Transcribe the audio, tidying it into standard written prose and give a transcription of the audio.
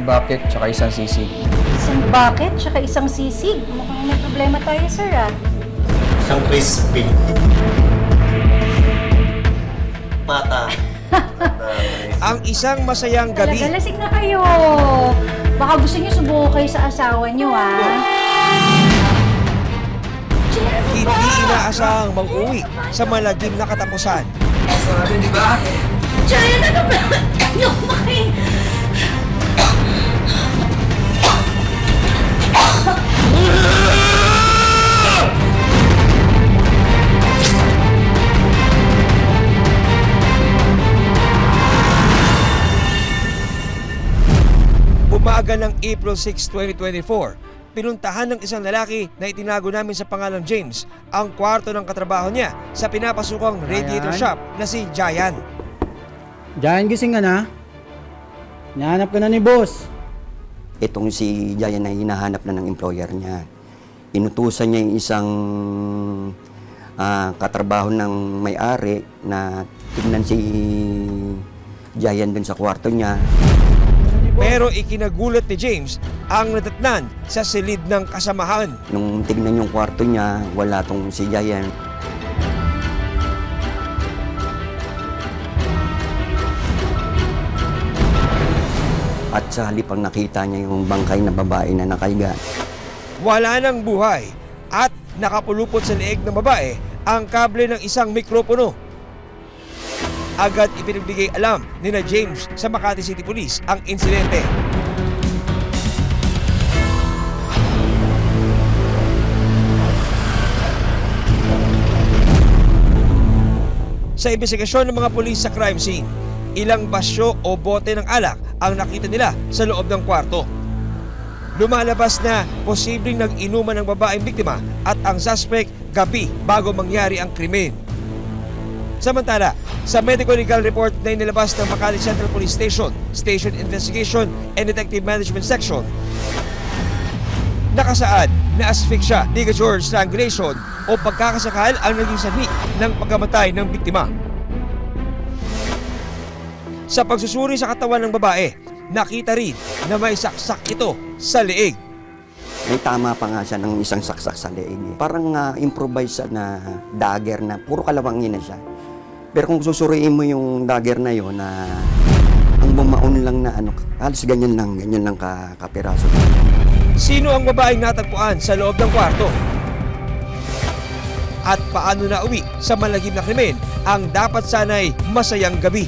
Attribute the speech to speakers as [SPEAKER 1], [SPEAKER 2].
[SPEAKER 1] Isang bucket tsaka isang sisig.
[SPEAKER 2] Isang bucket, tsaka isang sisig. Mukhang may problema tayo, sir, ah.
[SPEAKER 3] Isang crispy. Mata.
[SPEAKER 4] Ang isang masayang gabi.
[SPEAKER 2] Talaga, lasing na kayo. Baka gusto niyo subuko kayo sa asawa niyo, ah.
[SPEAKER 4] Hindi inaasahang mag-uwi sa malagim na katapusan.
[SPEAKER 2] Giant, ano ba? Yung kumain.
[SPEAKER 4] Bumaga ng April 6, 2024, pinuntahan ng isang lalaki na itinago namin sa pangalang James ang kwarto ng katrabaho niya sa pinapasukang radiator shop na si Giant.
[SPEAKER 5] Giant, gising ka na? Hinahanap ka na ni boss.
[SPEAKER 6] Itong si Giant na hinahanap na ng employer niya. Inutusan niya yung isang katrabaho ng may-ari na tignan si Giant dun sa kwarto niya.
[SPEAKER 4] Pero ikinagulat ni James ang natatnan sa silid ng kasamahan.
[SPEAKER 6] Nung tignan yung kwarto niya, wala tong si Giant. At sa halip ang nakita niya yung bangkay na babae na nakahiga.
[SPEAKER 4] Wala nang buhay at nakapulupot sa leeg ng babae ang kable ng isang mikropono. Agad ipinagbigay alam ni na James sa Makati City Police ang insidente. Sa investigasyon ng mga pulis sa crime scene, ilang basyo o bote ng alak ang nakita nila sa loob ng kwarto. Lumalabas na posibleng nag-inuman ng babaeng biktima at ang suspect gabi bago mangyari ang krimen. Samantala, sa medical legal report na inilabas ng Makati Central Police Station, Station Investigation and Detective Management Section, nakasaad na asphyxia, ligature strangulation o pagkakasakal ang naging sanhi ng pagkamatay ng biktima. Sa pagsusuri sa katawan ng babae, nakita rin na may saksak ito sa leeg.
[SPEAKER 6] May tama pa nga siya ng isang saksak sa leeg. Parang improvise na dagger na puro kalawangin na siya. Pero kung susuriin mo yung dagger na yon na ang bumaon lang na halos ganyan lang kapiraso.
[SPEAKER 4] Sino ang babaeng natagpuan sa loob ng kwarto? At paano nauwi sa malagim na krimen ang dapat sana'y masayang gabi?